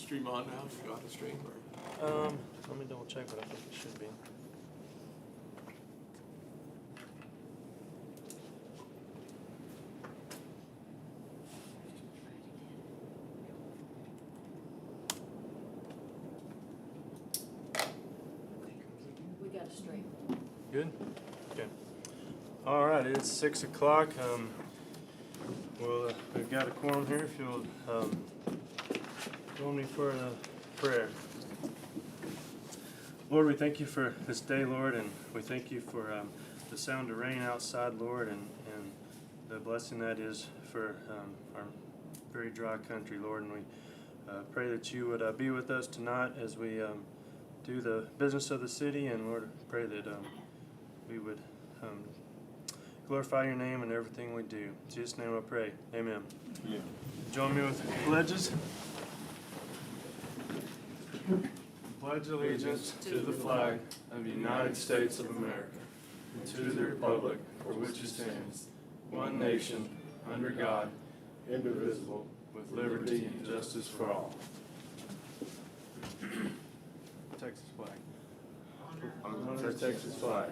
stream on now? You got the stream? Let me double check, but I think it should be. We got a stream. Good? Okay. All right, it's 6 o'clock. We've got a quorum here. If you'll join me for a prayer. Lord, we thank you for this day, Lord, and we thank you for the sound of rain outside, Lord, and the blessing that is for our very dry country, Lord. And we pray that you would be with us tonight as we do the business of the city, and Lord, pray that we would glorify your name in everything we do. In Jesus' name I pray. Amen. Yeah. Join me with the pledges. Pledge allegiance to the flag of the United States of America and to the republic for which it stands, one nation, under God, indivisible, with liberty and justice for all. Texas flag. Honor the Texas flag.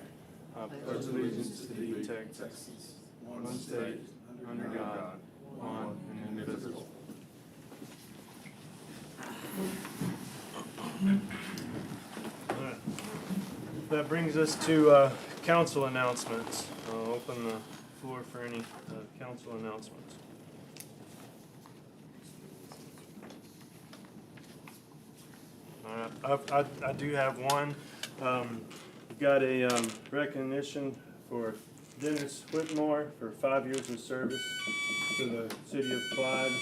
I pledge allegiance to thee, Texas, one state, under God, one and indivisible. All right. That brings us to council announcements. I'll open the floor for any council announcements. All right. I do have one. We've got a recognition for Dennis Whitmore for 5 years of service to the city of Clyde.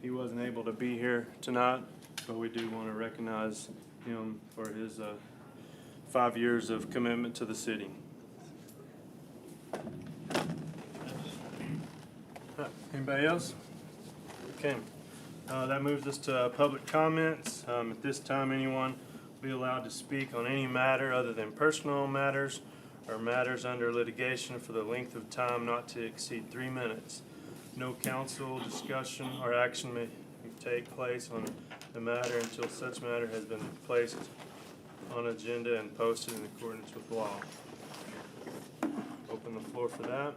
He wasn't able to be here tonight, but we do want to recognize him for his 5 years of commitment to the city. Anybody else? Okay. That moves us to public comments. At this time, anyone will be allowed to speak on any matter other than personal matters or matters under litigation for the length of time not to exceed 3 minutes. No council discussion or action may take place on the matter until such matter has been placed on agenda and posted in accordance with law. Open the floor for that.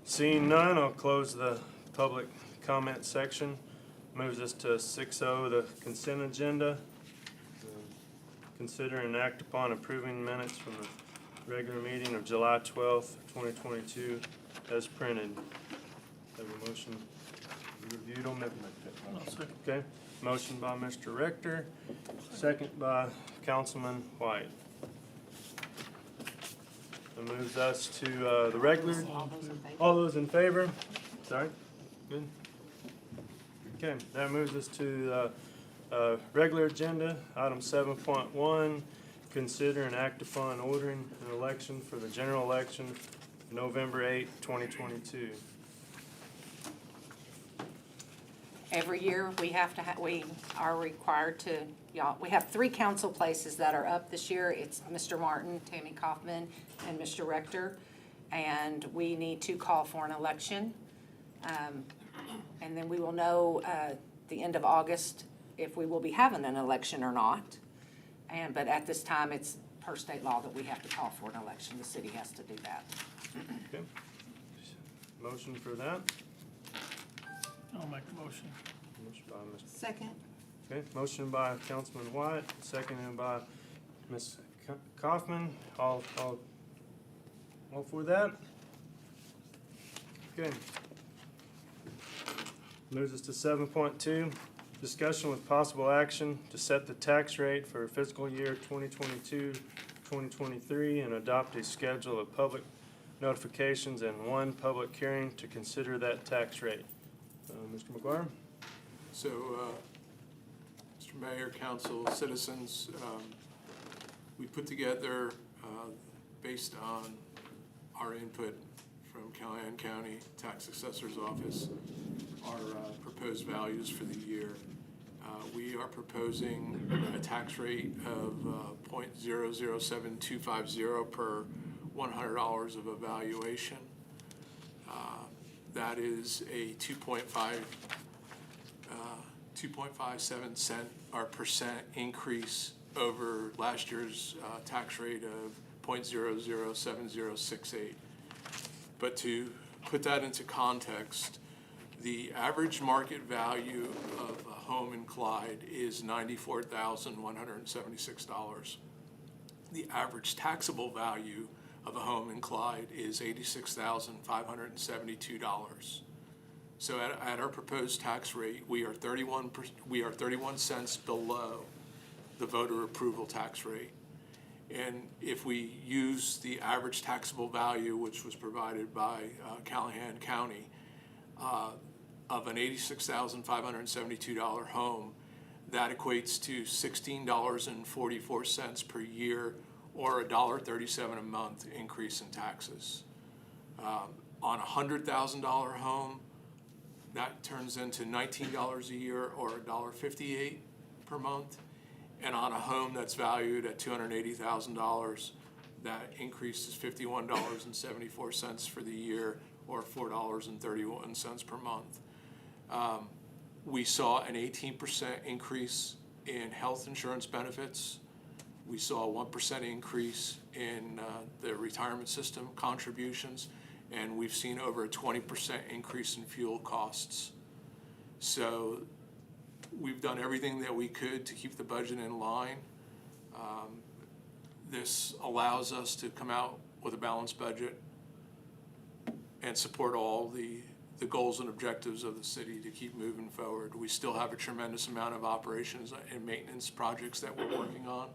Seeing none, I'll close the public comment section. Moves us to 6.0, the consent agenda. Consider and act upon approving minutes from the regular meeting of July 12th, 2022 as printed. Have a motion reviewed on that? Okay. Motion by Mr. Rector, second by Councilman White. That moves us to the regular. All those in favor? Sorry? Good. Okay, that moves us to regular agenda, item 7.1, consider and act upon ordering an election for the general election November 8, 2022. Every year, we are required to, we have 3 council places that are up this year. It's Mr. Martin, Tammy Kaufman, and Mr. Rector. And we need to call for an election. And then we will know the end of August if we will be having an election or not. But at this time, it's per state law that we have to call for an election. The city has to do that. Okay. Motion for that? I'll make the motion. Motion by Mr. Second. Okay, motion by Councilman White, seconded by Ms. Kaufman. All for that? Okay. Moves us to 7.2, discussion with possible action to set the tax rate for fiscal year 2022-2023 and adopt a schedule of public notifications and 1 public hearing to consider that tax rate. Mr. McGuire? So, Mr. Mayor, Council, citizens, we put together, based on our input from Callahan County Tax Assessor's Office, our proposed values for the year. We are proposing a tax rate of .007250 per $100 of evaluation. that is a 2.57 cent or percent increase over last year's tax rate of 0.007068. But to put that into context, the average market value of a home in Clyde is $94,176. The average taxable value of a home in Clyde is $86,572. So at our proposed tax rate, we are 31 cents below the voter approval tax rate. And if we use the average taxable value, which was provided by Callahan County, of an $86,572 home, that equates to $16.44 per year, or $1.37 a month increase in taxes. On a $100,000 home, that turns into $19 a year, or $1.58 per month. And on a home that's valued at $280,000, that increase is $51.74 for the year, or $4.31 per month. We saw an 18% increase in health insurance benefits. We saw a 1% increase in the retirement system contributions, and we've seen over a 20% increase in fuel costs. So we've done everything that we could to keep the budget in line. This allows us to come out with a balanced budget and support all the goals and objectives of the city to keep moving forward. We still have a tremendous amount of operations and maintenance projects that we're working on.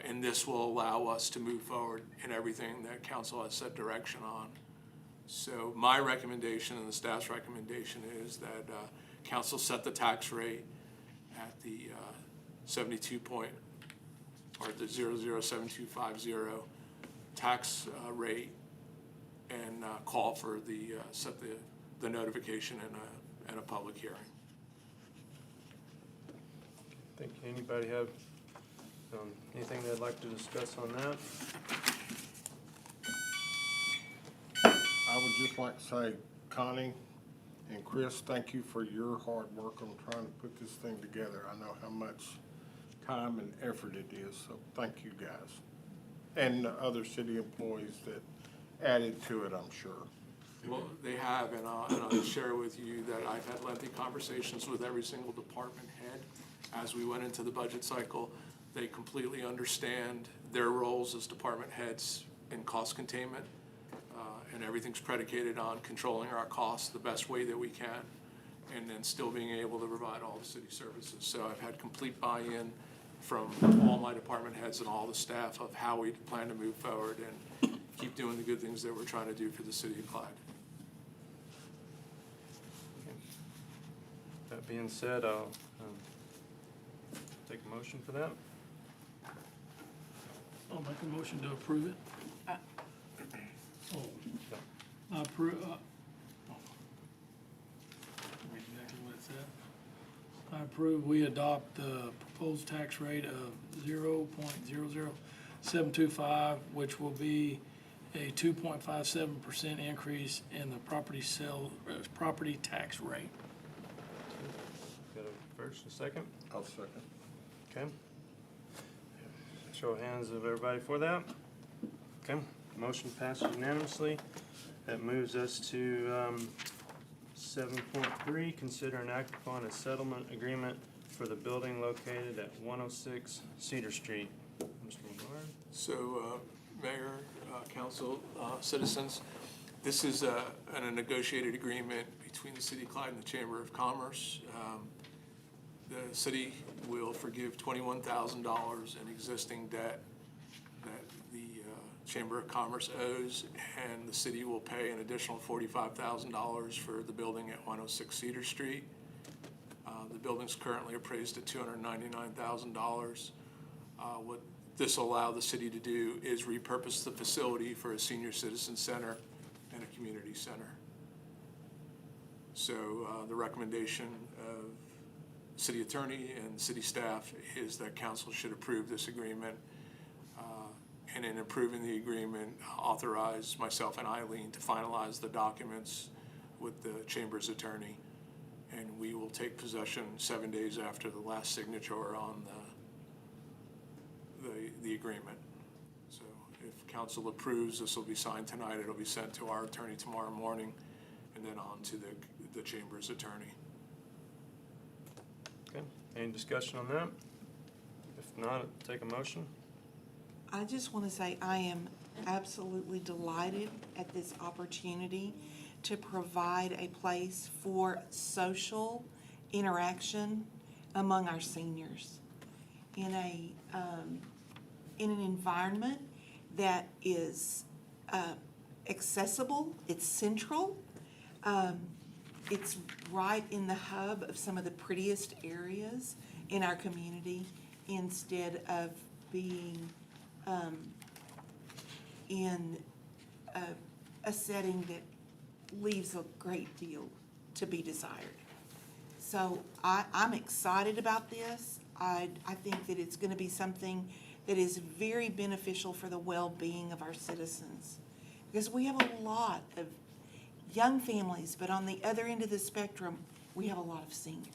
And this will allow us to move forward in everything that council has set direction on. So my recommendation and the staff's recommendation is that council set the tax rate at the 0.07250 tax rate, and call for set the notification in a public hearing. Think anybody have anything they'd like to discuss on that? I would just like to say, Connie and Chris, thank you for your hard work on trying to put this thing together. I know how much time and effort it is, so thank you guys. And the other city employees that added to it, I'm sure. Well, they have, and I'll share with you that I've had lengthy conversations with every single department head as we went into the budget cycle. They completely understand their roles as department heads in cost containment, and everything's predicated on controlling our costs the best way that we can, and then still being able to provide all the city services. So I've had complete buy-in from all my department heads and all the staff of how we plan to move forward and keep doing the good things that we're trying to do for the city of Clyde. That being said, I'll take a motion for that. I'll make a motion to approve it. I approve, read exactly what it said. I approve we adopt the proposed tax rate of 0.00725, which will be a 2.57% increase in the property tax rate. Got a first and second? I'll second. Okay. Show of hands of everybody for that. Okay, motion passes unanimously. That moves us to 7.3, consider and act upon a settlement agreement for the building located at 106 Cedar Street. Mr. McGuire? So, Mayor, Council, citizens, this is a negotiated agreement between the City of Clyde and the Chamber of Commerce. The city will forgive $21,000 in existing debt that the Chamber of Commerce owes, and the city will pay an additional $45,000 for the building at 106 Cedar Street. The building's currently appraised at $299,000. What this will allow the city to do is repurpose the facility for a senior citizen center and a community center. So the recommendation of city attorney and city staff is that council should approve this agreement, and in approving the agreement, authorize myself and Eileen to finalize the documents with the Chamber's attorney, and we will take possession 7 days after the last signature on the agreement. So if council approves, this will be signed tonight. It'll be sent to our attorney tomorrow morning, and then on to the Chamber's attorney. Okay, any discussion on that? If not, take a motion. I just want to say I am absolutely delighted at this opportunity to provide a place for social interaction among our seniors in an environment that is accessible, it's central, it's right in the hub of some of the prettiest areas in our community, instead of being in a setting that leaves a great deal to be desired. So I'm excited about this. I think that it's going to be something that is very beneficial for the well-being of our citizens. Because we have a lot of young families, but on the other end of the spectrum, we have a lot of seniors.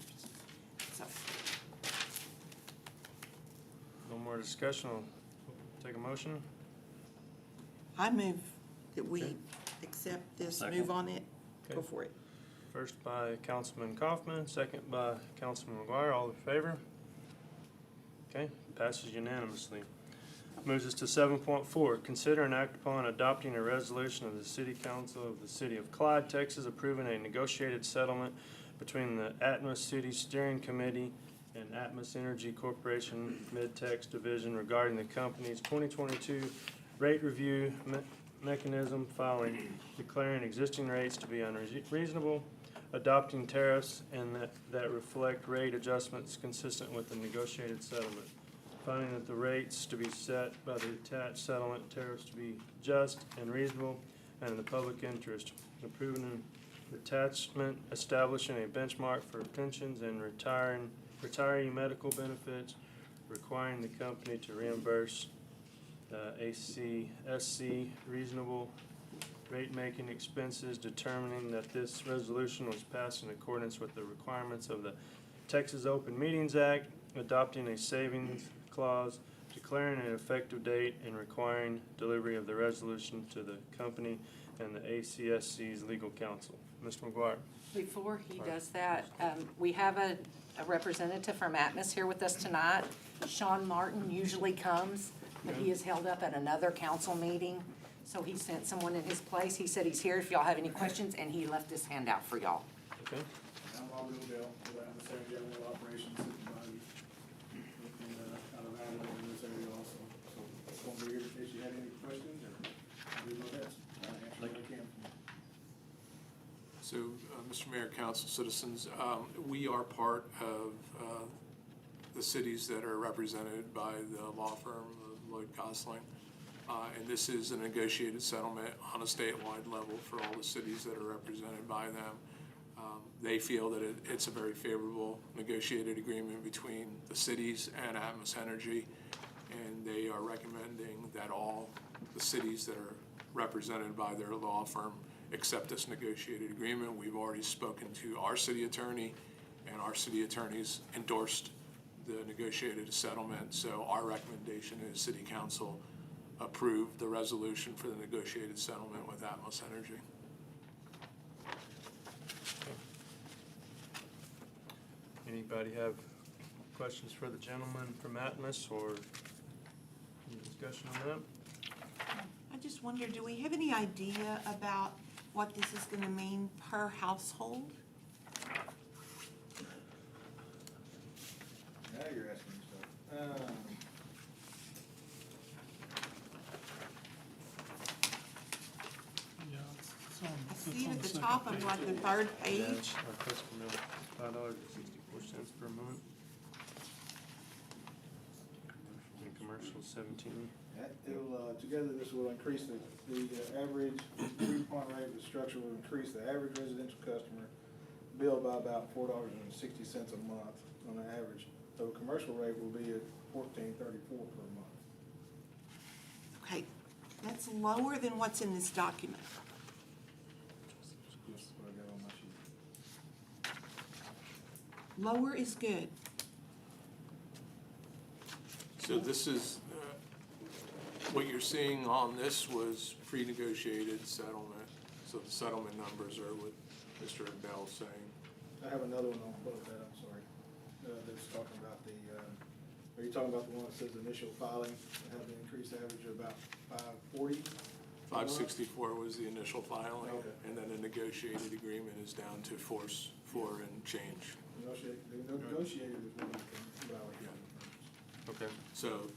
So, No more discussion, I'll take a motion. I move that we Okay. accept this, Second. move on it, go Okay. for it. First by Councilman Kaufman, second by Councilman McGuire, all in favor? Okay, passes unanimously. Moves us to 7.4, consider and act upon adopting a resolution of the City Council of the City of Clyde, Texas, approving a negotiated settlement between the Atmos City Steering Committee and Atmos Energy Corporation Mid-Tex Division regarding the company's 2022 rate review mechanism, filing, declaring existing rates to be unreasonable, adopting tariffs and that reflect rate adjustments consistent with the negotiated settlement, finding that the rates to be set by the attached settlement tariffs to be just and reasonable and in the public interest, approving an attachment establishing a benchmark for pensions and retiree medical benefits, requiring the company to reimburse ACSC reasonable rate-making expenses, determining that this resolution was passed in accordance with the requirements of the Texas Open Meetings Act, adopting a savings clause, declaring an effective date, and requiring delivery of the resolution to the company and the ACSC's legal counsel. Mr. McGuire. Before he does that, we have a representative from Atmos here with us tonight. Sean Martin usually comes, but he is held up at another council meeting, so he sent someone in his place. He said he's here if y'all have any questions, and he left this handout for y'all. Okay. I'm Robert Odell, with the Atmos Area General Operations Supervisor, out of Ireland in this area also. So, just want to be here in case you had any questions, or I'll do my best. I'll answer what I can. So, Mr. Mayor, council, citizens, we are part of the cities that are represented by the law firm of Lloyd Gosling. And this is a negotiated settlement on a statewide level for all the cities that are represented by them. They feel that it's a very favorable negotiated agreement between the cities and Atmos Energy, and they are recommending that all the cities that are represented by their law firm accept this negotiated agreement. We've already spoken to our city attorney, and our city attorneys endorsed the negotiated settlement. So our recommendation is City Council approve the resolution for the negotiated settlement with Atmos Energy. Anybody have questions for the gentleman from Atmos or any discussion on that? I just wonder, do we have any idea about what this is gonna mean per household? Now you're asking stuff. Yeah, it's on. I it's see it on at the second top of page. like the third page. Our customer $5.64 per month. And commercial 17. It'll, together this will increase the average coupon rate of the structure will increase the average residential customer bill by about $4.60 a month on an average. So the commercial rate will be at $14.34 per month. Okay, that's lower than what's in this document. That's what I got on Lower is good. So this is, what you're seeing on this was pre-negotiated settlement. So the settlement numbers are what Mr. Bell's saying. I have another one on both that, I'm sorry, that's talking about the, are you talking about the one that says initial filing, that have an increased average of about 540? 564 was the initial filing, Okay. and then a negotiated agreement is down to four and change. Negotiated is one you can evaluate. Okay. So,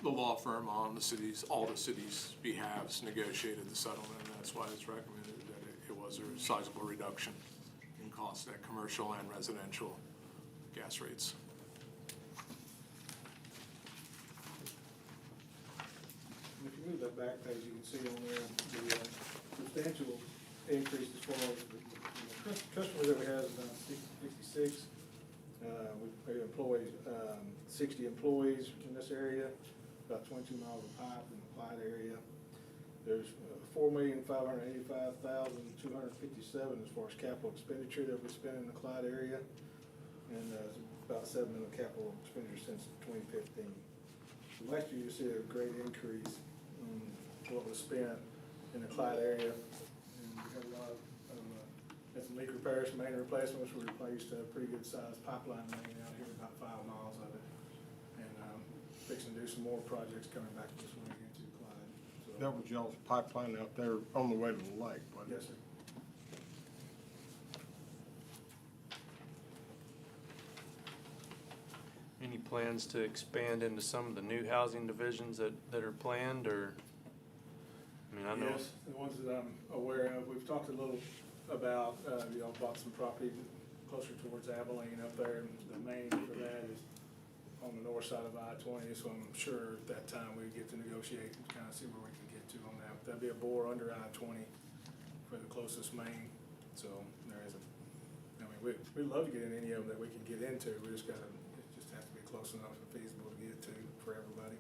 the law firm on all the city's behalves negotiated the settlement, and that's why it's recommended that it was a sizable reduction in cost at commercial and residential gas rates. If you move that back page, you can see on there the substantial increase as far as the customers that we have is about 66. We employ 60 employees in this area, about 22 miles of pipe in the Clyde area. There's $4,585,257 as far as capital expenditure that we spend in the Clyde area, and it's about $7 million capital expenditure since 2015. So last year, you see a great increase in what was spent in the Clyde area, and we had a lot of had some leak repairs, main replacements. We replaced a pretty good sized pipeline main out here, about 5 miles of it, and fixing to do some more projects coming back this way into Clyde. So, That was y'all's pipeline out there on the way to the lake, wasn't it? yes, sir. Any plans to expand into some of the new housing divisions that are planned, or? I mean, I know. Yes, the ones that I'm aware of. We've talked a little about, y'all bought some property closer towards Abilene up there, and the main for that is on the north side of I-20, so I'm sure at that time we'd get to negotiate and kind of see where we can get to on that. That'd be a bore under I-20 for the closest main, so there isn't. I mean, we'd love to get in any of them that we can get into. We just gotta, it just has to be close enough and feasible to get to for everybody.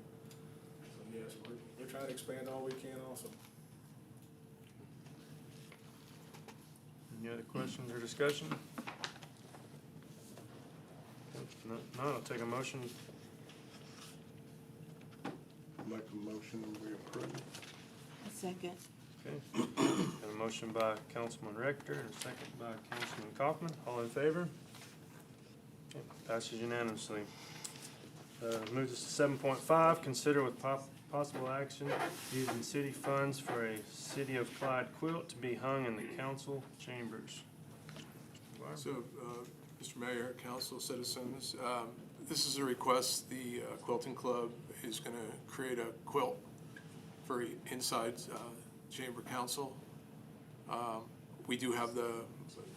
So yes, we're trying to expand all we can also. Any other questions or discussion? No, I'll take a motion. Make a motion and we approve. A second. Okay. Got a motion by Councilman Rector and a second by Councilman Kaufman. All in favor? Okay, passes unanimously. Moves us to 7.5, consider with possible action using city funds for a City of Clyde quilt to be hung in the council chambers. So, Mr. Mayor, council, citizens, this is a request. The Quilting Club is going to create a quilt for inside chamber council. We do have the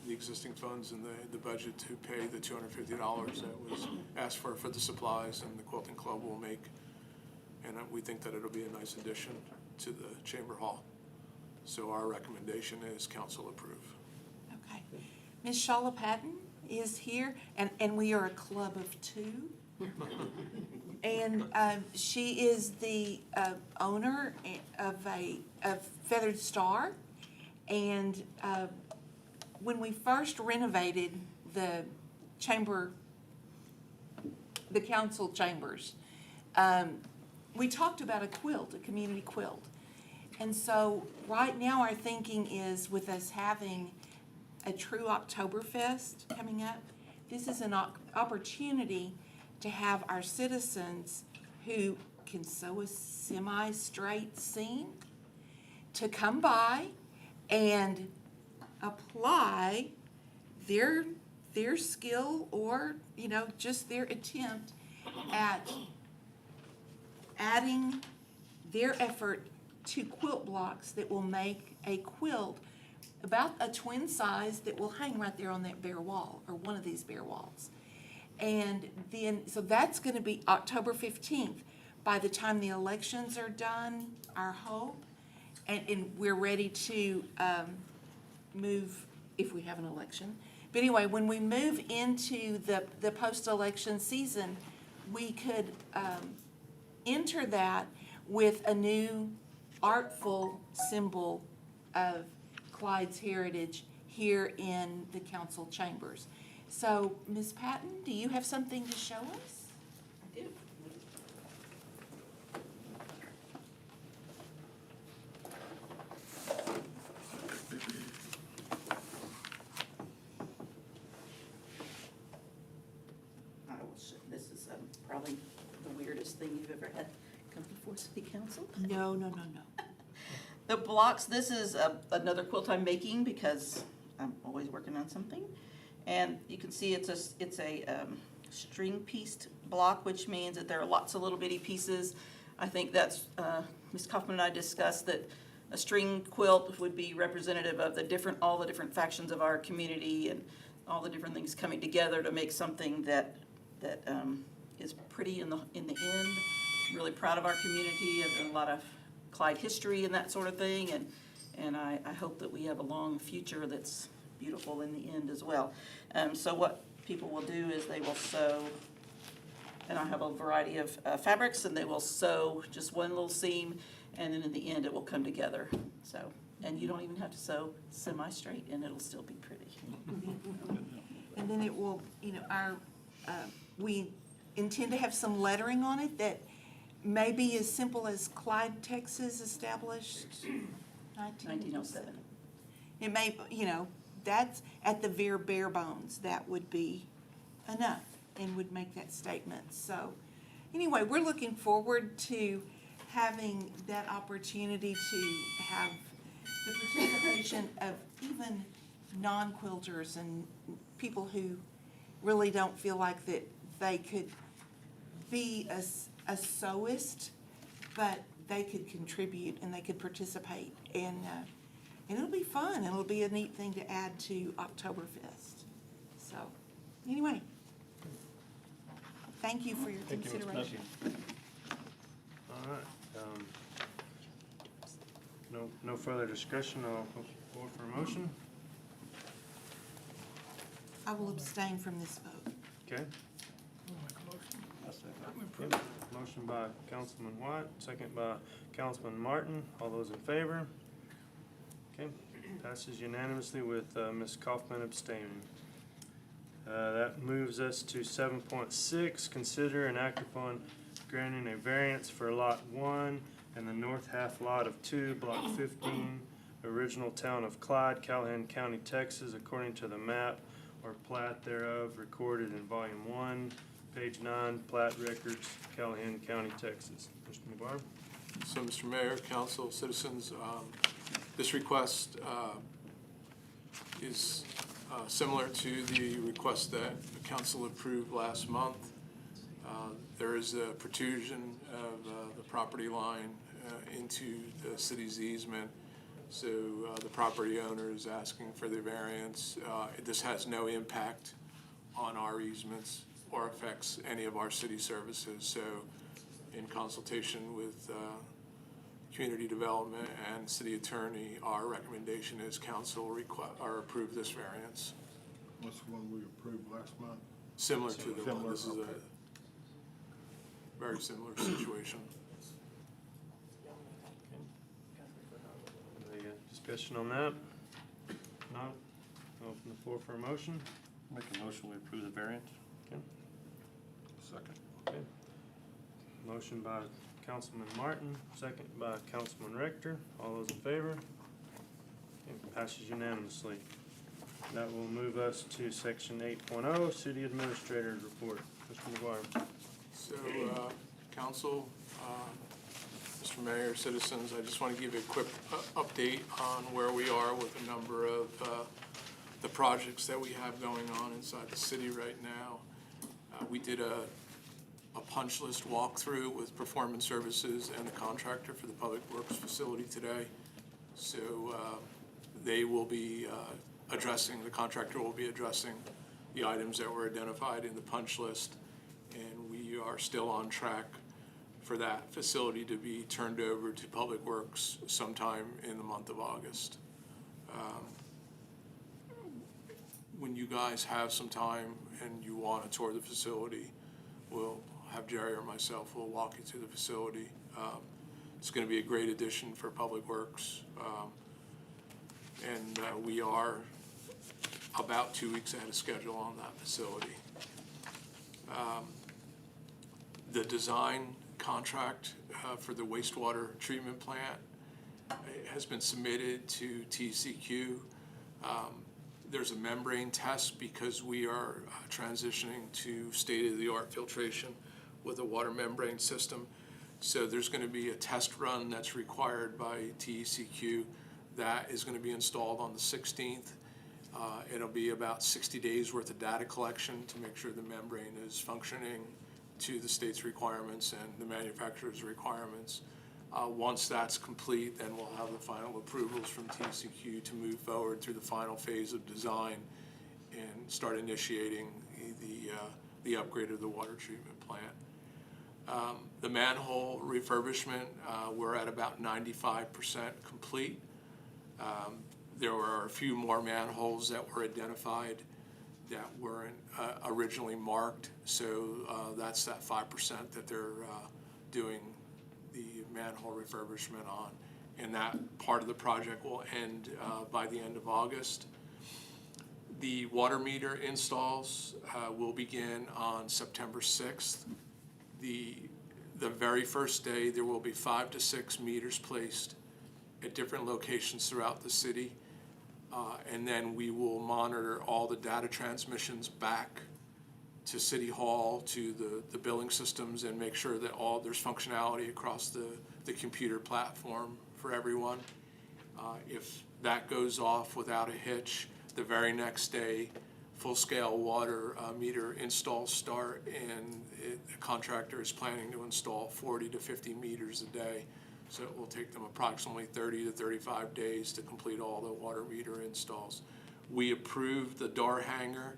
existing funds in the budget to pay the $250 that was asked for the supplies, and the Quilting Club will make. And we think that it'll be a nice addition to the chamber hall. So our recommendation is council approve. Okay. Ms. Shawla Patton is here, and we are a club of two. And she is the owner of Feathered Star. And when we first renovated the council chambers, we talked about a quilt, a community quilt. And so right now our thinking is, with us having a true Oktoberfest coming up, this is an opportunity to have our citizens who can sew a semi-straight seam to come by and apply their skill, or, just their attempt at adding their effort to quilt blocks that will make a quilt about a twin size that will hang right there on that bare wall, or one of these bare walls. And then, so that's gonna be October 15th. By the time the elections are done, our hope, and we're ready to move, if we have an election. But anyway, when we move into the post-election season, we could enter that with a new artful symbol of Clyde's heritage here in the council chambers. So, Ms. Patton, do you have something to show us? I do. This is probably the weirdest thing you've ever had come before city council. No, no, no, no. The blocks, this is another quilt I'm making because I'm always working on something. And you can see it's a string pieced block, which means that there are lots of little bitty pieces. I think that's, Ms. Kaufman and I discussed that a string quilt would be representative of all the different factions of our community and all the different things coming together to make something that is pretty in the end. Really proud of our community and a lot of Clyde history and that sort of thing, and I hope that we have a long future that's beautiful in the end as well. So what people will do is they will sew, and I have a variety of fabrics, and they will sew just one little seam, and then in the end it will come together. So, and you don't even have to sew semi-straight, and it'll still be pretty. And then it will, we intend to have some lettering on it that may be as simple as Clyde, Texas, established 1907. It may, that's at the very bare bones, that would be enough and would make that statement. So, anyway, we're looking forward to having that opportunity to have the participation of even non-quilters and people who really don't feel like that they could be a sewist, but they could contribute and they could participate. And it'll be fun. It'll be a neat thing to add to Oktoberfest. So, anyway, thank you for your Thank you, Ms. consideration. All right. No further discussion. I'll go forward for a motion. I will abstain from this vote. Okay. Yep. Motion by Councilman White, second by Councilman Martin. All those in favor? Okay, passes unanimously with Ms. Kaufman abstaining. That moves us to 7.6, consider and act upon granting a variance for Lot 1 and the north half lot of 2, Block 15, original town of Clyde, Callahan County, Texas, according to the map or plat thereof recorded in Volume 1, Page 9, Plat Records, Callahan County, Texas. Mr. McGuire? So, Mr. Mayor, council, citizens, this request is similar to the request that the council approved last month. There is a protrusion of the property line into the city's easement, so the property owner is asking for the variance. This has no impact on our easements or affects any of our city services. So in consultation with community development and city attorney, our recommendation is council approve this variance. What's the one we approved last month? Similar to the one, Similar, this is okay. a very similar situation. Any discussion on that? No? Open the floor for a motion. Make a motion, we approve the variance. Okay. Second. Okay. Motion by Councilman Martin, second by Councilman Rector. All those in favor? Okay, passes unanimously. That will move us to section 8.0, City Administrator's Report. Mr. McGuire. So, council, Mr. Mayor, citizens, I just want to give you a quick update on where we are with a number of the projects that we have going on inside the city right now. We did a punch list walkthrough with Performance Services and the contractor for the Public Works facility today. So they will be the contractor will be addressing the items that were identified in the punch list. And we are still on track for that facility to be turned over to Public Works sometime in the month of August. When you guys have some time and you want to tour the facility, we'll have Jerry or myself, we'll walk you through the facility. It's going to be a great addition for Public Works. And we are about 2 weeks ahead of schedule on that facility. The design contract for the wastewater treatment plant has been submitted to TCQ. There's a membrane test because we are transitioning to state-of-the-art filtration with a water membrane system. So there's going to be a test run that's required by TCQ that is going to be installed on the 16th. It'll be about 60 days worth of data collection to make sure the membrane is functioning to the state's requirements and the manufacturer's requirements. Once that's complete, then we'll have the final approvals from TCQ to move forward through the final phase of design and start initiating the upgrade of the water treatment plant. The manhole refurbishment, we're at about 95% complete. There were a few more manholes that were identified that weren't originally marked, so that's that 5% that they're doing the manhole refurbishment on. And that part of the project will end by the end of August. The water meter installs will begin on September 6th. The very first day, there will be 5 to 6 meters placed at different locations throughout the city. And then we will monitor all the data transmissions back to City Hall, to the billing systems, and make sure that there's functionality across the computer platform for everyone. If that goes off without a hitch, the very next day, full-scale water meter installs start, and the contractor is planning to install 40 to 50 meters a day. So it will take them approximately 30 to 35 days to complete all the water meter installs. We approved the door hanger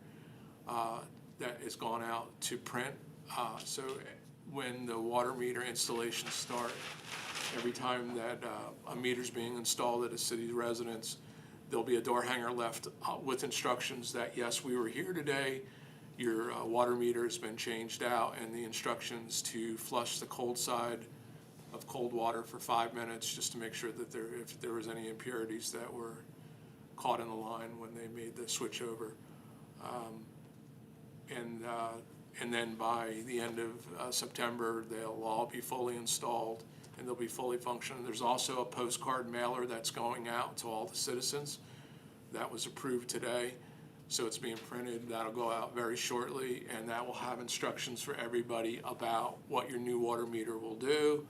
that has gone out to print. So when the water meter installations start, every time that a meter's being installed at a city residence, there'll be a door hanger left with instructions that, yes, we were here today, your water meter has been changed out, and the instructions to flush the cold side of cold water for 5 minutes, just to make sure that if there was any impurities that were caught in the line when they made the switch over. And then by the end of September, they'll all be fully installed and they'll be fully functioning. There's also a postcard mailer that's going out to all the citizens. That was approved today, so it's being printed. That'll go out very shortly, and that will have instructions for everybody about what your new water meter will do,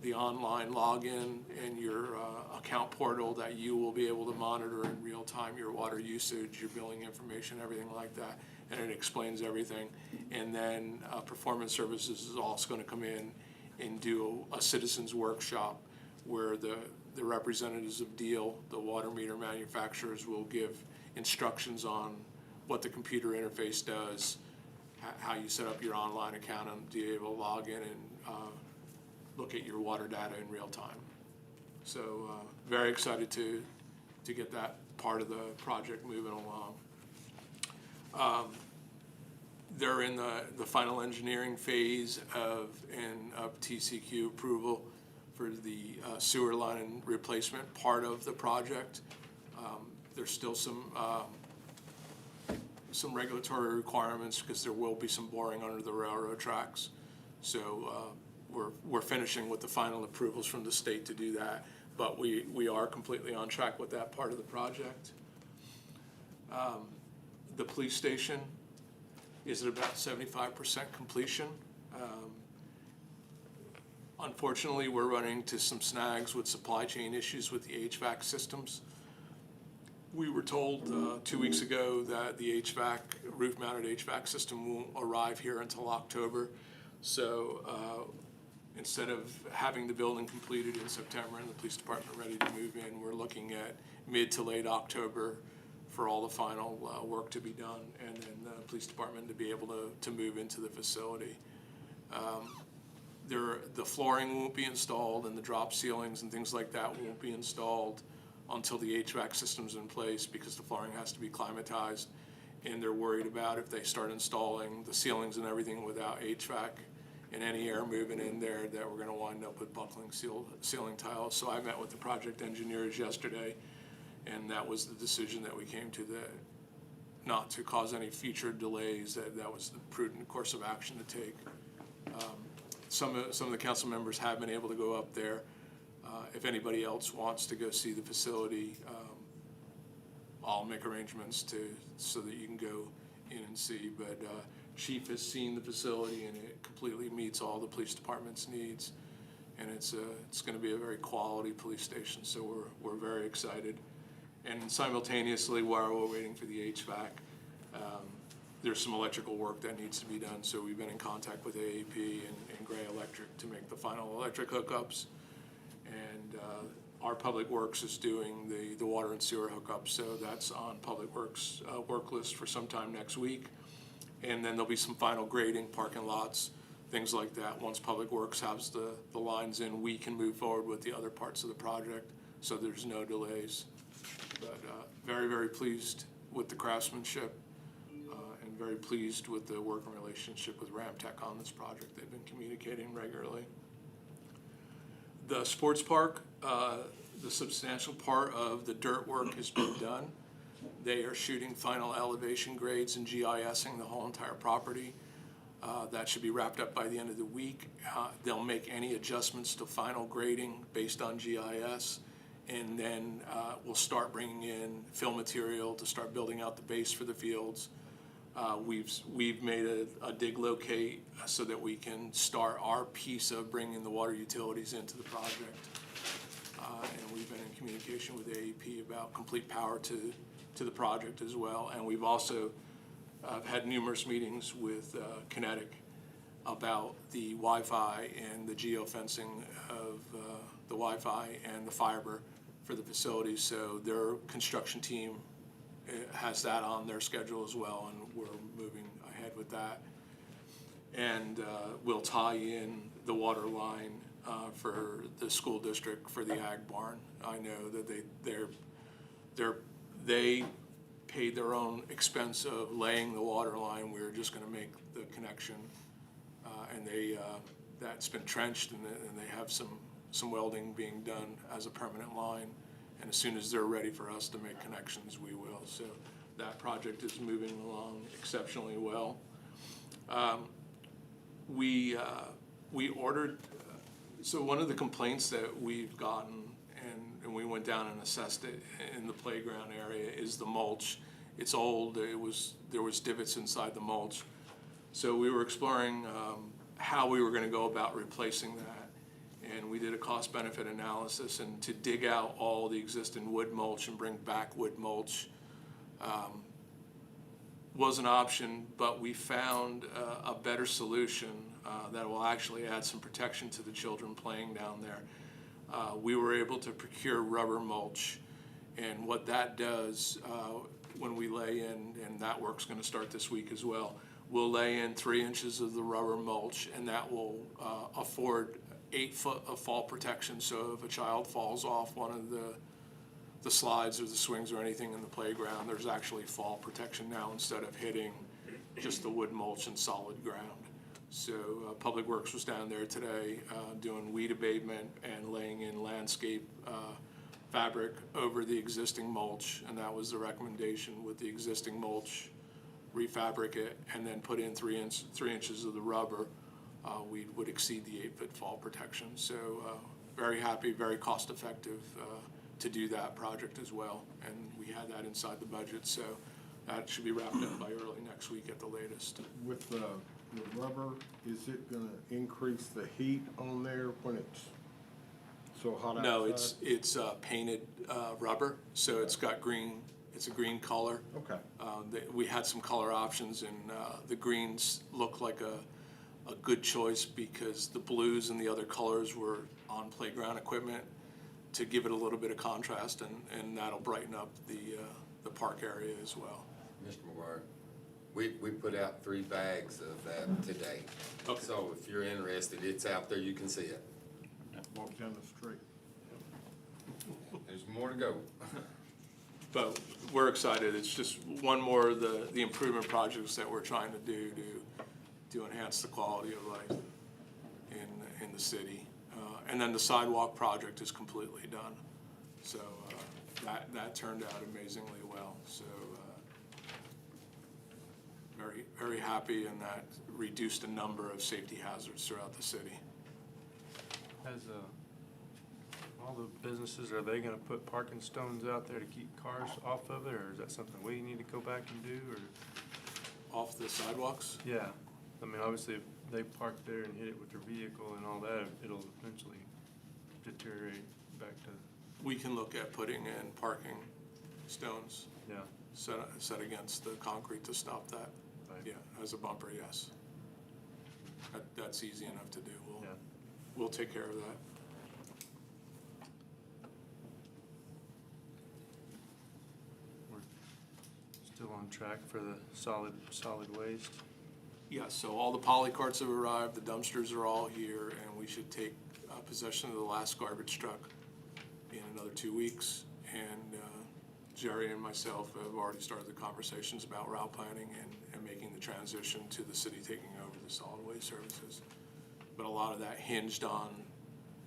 the online login, and your account portal that you will be able to monitor in real time your water usage, your billing information, everything like that. And it explains everything. And then Performance Services is also going to come in and do a citizens workshop where the representatives of DEAL, the water meter manufacturers, will give instructions on what the computer interface does, how you set up your online account, and be able to log in and look at your water data in real time. So very excited to get that part of the project moving along. They're in the final engineering phase of TCQ approval for the sewer line replacement part of the project. There's still some regulatory requirements because there will be some boring under the railroad tracks. So we're finishing with the final approvals from the state to do that, but we are completely on track with that part of the project. The police station is at about 75% completion. Unfortunately, we're running into some snags with supply chain issues with the HVAC systems. We were told 2 weeks ago that the roof-mounted HVAC system won't arrive here until October. So instead of having the building completed in September and the police department ready to move in, we're looking at mid to late October for all the final work to be done, and then the police department to be able to move into the facility. The flooring won't be installed, and the drop ceilings and things like that won't be installed until the HVAC system's in place, because the flooring has to be climatized, and they're worried about if they start installing the ceilings and everything without HVAC and any air moving in there, that we're gonna wind up with buckling ceiling tiles. So I met with the project engineers yesterday, and that was the decision that we came to, that not to cause any future delays, that was the prudent course of action to take. Some of the council members have been able to go up there. If anybody else wants to go see the facility, I'll make arrangements so that you can go in and see. But Chief has seen the facility, and it completely meets all the police department's needs. And it's going to be a very quality police station, so we're very excited. And simultaneously, while we're waiting for the HVAC, there's some electrical work that needs to be done. So we've been in contact with AAP and Gray Electric to make the final electric hookups. And our Public Works is doing the water and sewer hookups, so that's on Public Works work list for sometime next week. And then there'll be some final grading, parking lots, things like that. Once Public Works has the lines in, we can move forward with the other parts of the project, so there's no delays. But very, very pleased with the craftsmanship, and very pleased with the working relationship with Ramtech on this project. They've been communicating regularly. The sports park, the substantial part of the dirt work has been done. They are shooting final elevation grades and GISing the whole entire property. That should be wrapped up by the end of the week. They'll make any adjustments to final grading based on GIS, and then we'll start bringing in fill material to start building out the base for the fields. We've made a dig locate so that we can start our piece of bringing the water utilities into the project. And we've been in communication with AEP about complete power to the project as well. And we've also had numerous meetings with Kinetic about the Wi-Fi and the geofencing of the Wi-Fi and the fiber for the facilities. So their construction team has that on their schedule as well, and we're moving ahead with that. And we'll tie in the water line for the school district for the ag barn. I know that they paid their own expense of laying the water line. We were just going to make the connection, and that's been trenched, and they have some welding being done as a permanent line. And as soon as they're ready for us to make connections, we will. So that project is moving along exceptionally well. We ordered, so one of the complaints that we've gotten, and we went down and assessed it in the playground area, is the mulch. It's old, there was divots inside the mulch. So we were exploring how we were gonna go about replacing that. And we did a cost-benefit analysis, and to dig out all the existing wood mulch and bring back wood mulch was an option, but we found a better solution that will actually add some protection to the children playing down there. We were able to procure rubber mulch, and what that does when we lay in, and that work's gonna start this week as well, we'll lay in 3 inches of the rubber mulch, and that will afford 8 foot of fall protection. So if a child falls off one of the slides or the swings or anything in the playground, there's actually fall protection now instead of hitting just the wood mulch and solid ground. So Public Works was down there today doing weed abatement and laying in landscape fabric over the existing mulch, and that was the recommendation with the existing mulch, refabric it, and then put in 3 inches of the rubber. We would exceed the 8-foot fall protection. So very happy, very cost effective to do that project as well. And we had that inside the budget, so that should be wrapped up by early next week at the latest. With the rubber, is it gonna increase the heat on there when it's so hot outside? No, it's painted rubber, so it's got green, it's a green color. Okay. We had some color options, and the greens look like a good choice because the blues and the other colors were on playground equipment to give it a little bit of contrast, and that'll brighten up the park area as well. Mr. McGuire, we put out 3 bags of that today. Okay. So if you're interested, it's out there, you can see it. Walk down the street. There's more to go. But we're excited. It's just one more of the improvement projects that we're trying to do to enhance the quality of life in the city. And then the sidewalk project is completely done. So that turned out amazingly well. So very, very happy, and that reduced a number of safety hazards throughout the city. Has, all the businesses, are they gonna put parking stones out there to keep cars off of it, or is that something we need to go back and do, or? Off the sidewalks, Yeah, I mean, obviously, if they park there and hit it with their vehicle and all that, it'll eventually deteriorate back to, we can look at putting in parking stones yeah. set against the concrete to stop that. Right. Yeah, as a bumper, yes. That's easy enough to do. Yeah. We'll take care of that. We're still on track for the solid waste. Yeah, so all the poly carts have arrived, the dumpsters are all here, and we should take possession of the last garbage truck in another 2 weeks. And Jerry and myself have already started the conversations about route planning and making the transition to the city taking over the solid waste services. But a lot of that hinged on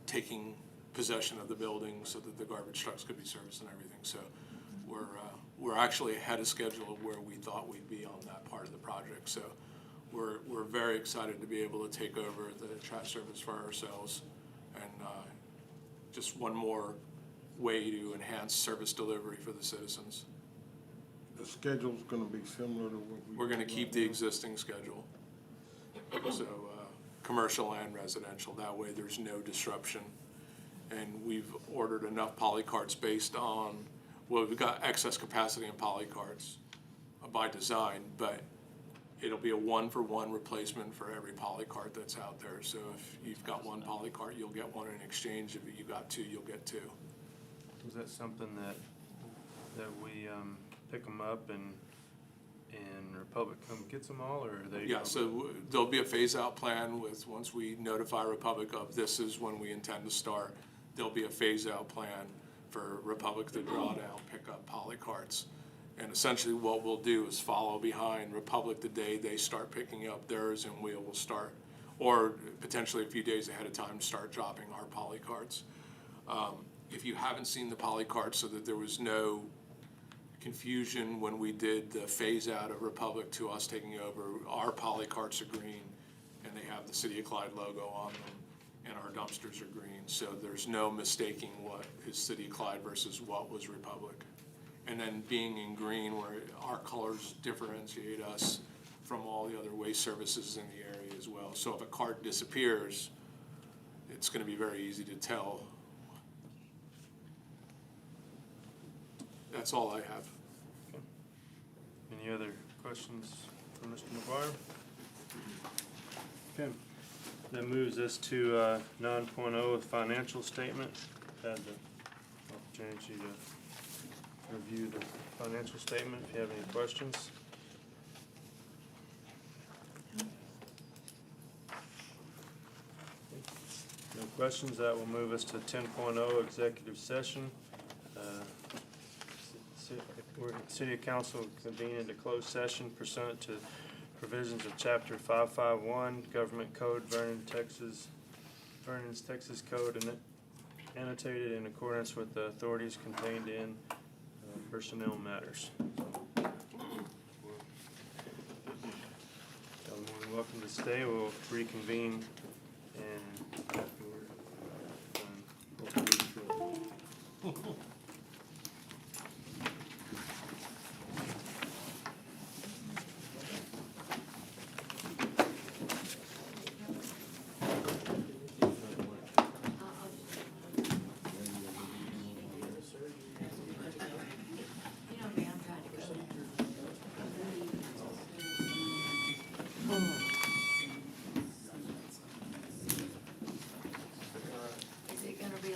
taking possession of the building so that the garbage trucks could be serviced and everything. So we're actually ahead of schedule of where we thought we'd be on that part of the project. So we're very excited to be able to take over the trash service for ourselves, and just one more way to enhance service delivery for the citizens. The schedule's gonna be similar to what we. We're gonna keep the existing schedule. So, commercial and residential, that way there's no disruption. And we've ordered enough poly carts based on, well, we've got excess capacity in poly carts by design, but it'll be a 1-for-1 replacement for every poly cart that's out there. So if you've got one poly cart, you'll get one in exchange. If you got two, you'll get two. Is that something that we, pick them up and Republic come gets them all, or are they? Yeah, so there'll be a phase-out plan with, once we notify Republic of this is when we intend to start, there'll be a phase-out plan for Republic to draw down, pick up poly carts. And essentially what we'll do is follow behind Republic the day they start picking up theirs, and we will start, or potentially a few days ahead of time, start dropping our poly carts. If you haven't seen the poly carts, so that there was no confusion when we did the phase out of Republic to us taking over, our poly carts are green and they have the City of Clyde logo on them, and our dumpsters are green. So there's no mistaking what is City of Clyde versus what was Republic. And then being in green, where our colors differentiate us from all the other waste services in the area as well. So if a cart disappears, it's gonna be very easy to tell. That's all I have. Any other questions for Mr. McGuire? Okay, that moves us to 9.0, financial statement. Had the opportunity to review the financial statement. If you have any questions. No questions. That will move us to 10.0, executive session. City Council convene into closed session pursuant to provisions of Chapter 551, Government Code, Vernon's Texas Code, and annotated in accordance with the authorities contained in personnel matters. You're more than welcome to stay. We'll reconvene and after we're done, hopefully. Mm.